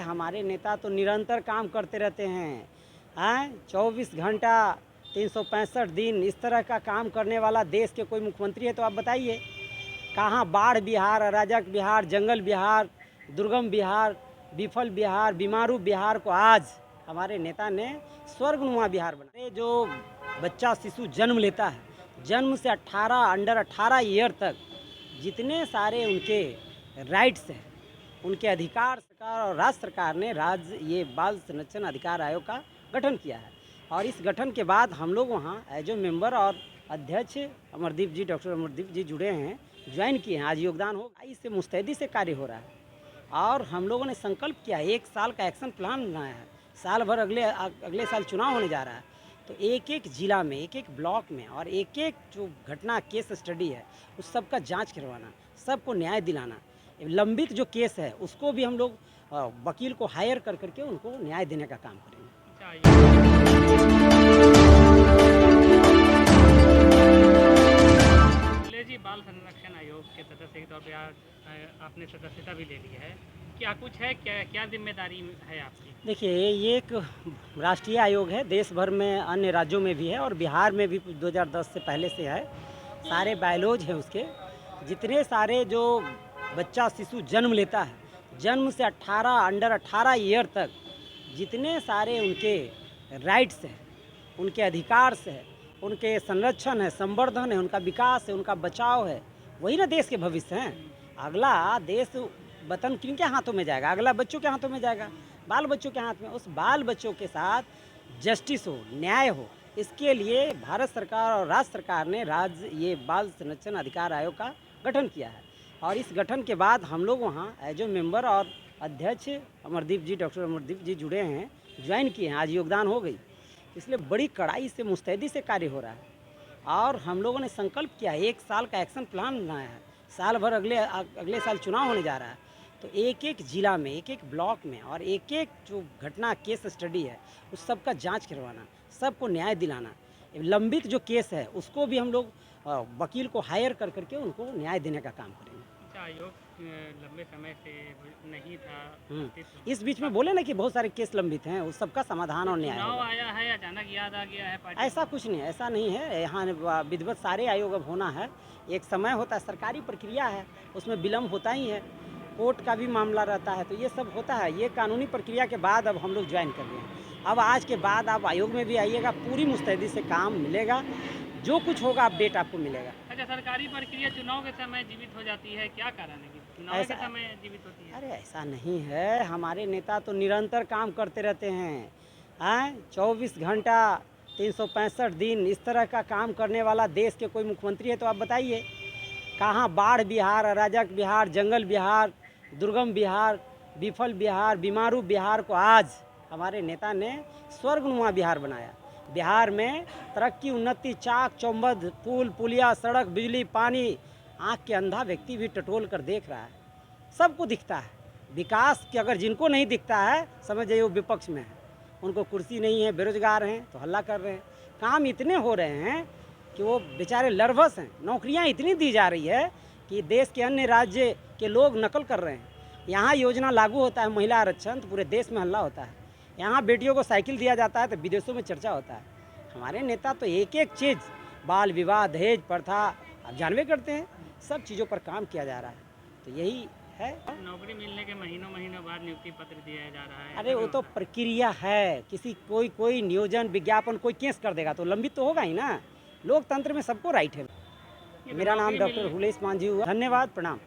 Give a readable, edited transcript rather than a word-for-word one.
हमारे नेता तो निरंतर काम करते रहते हैं। 24 घंटा 365 दिन इस तरह का काम करने वाला देश के कोई मुख्यमंत्री है तो आप बताइए। कहाँ बाढ़ बिहार, अराजक बिहार, जंगल बिहार, दुर्गम बिहार, विफल बिहार, बीमारू बिहार को आज हमारे नेता ने स्वर्गनुमा बिहार बनाया। जो बच्चा शिशु जन्म लेता है, जन्म से अंडर 18 ईयर तक जितने सारे उनके राइट्स हैं, उनके अधिकार, सरकार और राज्य सरकार ने ये बाल संरक्षण अधिकार आयोग का गठन किया है। और इस गठन के बाद हम लोग वहाँ एज ए मेंबर और अध्यक्ष अमरदीप जी, डॉक्टर अमरदीप जी जुड़े हैं, ज्वाइन किए हैं। आज योगदान हो, इससे मुस्तैदी से कार्य हो रहा है। और हम लोगों ने संकल्प किया, 1 साल का एक्शन प्लान बनाया है। साल भर अगले साल चुनाव होने जा रहा है, तो एक एक जिला में, एक एक ब्लॉक में और एक एक जो घटना केस स्टडी है उस सब का जांच करवाना, सबको न्याय दिलाना। लंबित जो केस है उसको भी हम लोग वकील को हायर कर करके उनको न्याय देने का काम करेंगे। जी, बाल संरक्षण आयोग के सदस्य के तौर पर आपने सदस्यता भी ले ली है, क्या कुछ है, क्या जिम्मेदारी है आपकी? देखिए, ये एक राष्ट्रीय आयोग है, देश भर में अन्य राज्यों में भी है और बिहार में भी 2010 से पहले से है। सारे बायोलॉज हैं उसके, जितने सारे जो बच्चा शिशु जन्म लेता है, जन्म से अंडर 18 ईयर तक जितने सारे उनके राइट्स हैं, उनके अधिकार है, उनके संरक्षण है, संवर्धन है, उनका विकास है, उनका बचाव है, वही ना देश के भविष्य हैं। अगला देश वतन किनके हाथों में जाएगा? अगला बच्चों के हाथों में जाएगा, बाल बच्चों के हाथ में। उस बाल बच्चों के साथ जस्टिस हो, न्याय हो, इसके लिए भारत सरकार और राज्य सरकार ने ये बाल संरक्षण अधिकार आयोग का गठन किया है। और इस गठन के बाद हम लोग वहाँ एज ए मेंबर और अध्यक्ष अमरदीप जी, डॉक्टर अमरदीप जी जुड़े हैं, ज्वाइन किए हैं। आज योगदान हो गई, इसलिए बड़ी कड़ाई से, मुस्तैदी से कार्य हो रहा है। और हम लोगों ने संकल्प किया, 1 साल का एक्शन प्लान बनाया है। साल भर अगले साल चुनाव होने जा रहा है, तो एक एक जिला में, एक एक ब्लॉक में और एक एक जो घटना केस स्टडी है उस सब का जांच करवाना, सबको न्याय दिलाना। लंबित जो केस है उसको भी हम लोग वकील को हायर कर करके उनको न्याय देने का काम करेंगे। आयोग लंबे समय से नहीं था, इस बीच में बोले ना कि बहुत सारे केस लंबित हैं, उस सबका समाधान और न्याय चुनाव आया है, अचानक याद आ गया है पार्टी? ऐसा कुछ नहीं, ऐसा नहीं है। यहाँ विधिवत सारे आयोग अब होना है, एक समय होता है, सरकारी प्रक्रिया है, उसमें विलम्ब होता ही है, कोर्ट का भी मामला रहता है, तो ये सब होता है। ये कानूनी प्रक्रिया के बाद अब हम लोग ज्वाइन कर रहे हैं। अब आज के बाद आप आयोग में भी आइएगा, पूरी मुस्तैदी से काम मिलेगा, जो कुछ होगा अपडेट आपको मिलेगा। अच्छा, सरकारी प्रक्रिया चुनाव के समय जीवित हो जाती है, क्या कारण है कि चुनाव के समय जीवित होती है? अरे ऐसा नहीं है, हमारे नेता तो निरंतर काम करते रहते हैं। 24 घंटा 365 दिन इस तरह का काम करने वाला देश के कोई मुख्यमंत्री है तो आप बताइए। कहाँ बाढ़ बिहार, अराजक बिहार, जंगल बिहार, दुर्गम बिहार, विफल बिहार, बीमारू बिहार को आज हमारे नेता ने स्वर्गनुमा बिहार बनाया। बिहार में तरक्की, उन्नति, चाक चौबंद, पुल पुलिया, सड़क, बिजली, पानी, आँख के अंधा व्यक्ति भी टटोल कर देख रहा है, सबको दिखता है। विकास कि अगर जिनको नहीं दिखता है, समझ जाइए वो विपक्ष में है, उनको कुर्सी नहीं है, बेरोजगार हैं तो हल्ला कर रहे हैं। काम इतने हो रहे हैं कि वो बेचारे नर्वस हैं। नौकरियां इतनी दी जा रही है कि देश के अन्य राज्य के लोग नकल कर रहे हैं। यहाँ योजना लागू होता है महिला आरक्षण, तो पूरे देश में हल्ला होता है। यहाँ बेटियों को साइकिल दिया जाता है तो विदेशों में चर्चा होता है। हमारे नेता तो एक एक चीज़, बाल विवाह, दहेज प्रथा, आप जानवे करते हैं, सब चीज़ों पर काम किया जा रहा है। तो यही है। नौकरी मिलने के महीनों बाद नियुक्ति पत्र दिया जा रहा है। अरे वो तो प्रक्रिया है, कोई नियोजन विज्ञापन कोई केस कर देगा तो लंबित तो होगा ही ना। लोकतंत्र में सबको राइट है। मेरा नाम डॉक्टर हुलेश मांझी हुआ। धन्यवाद, प्रणाम।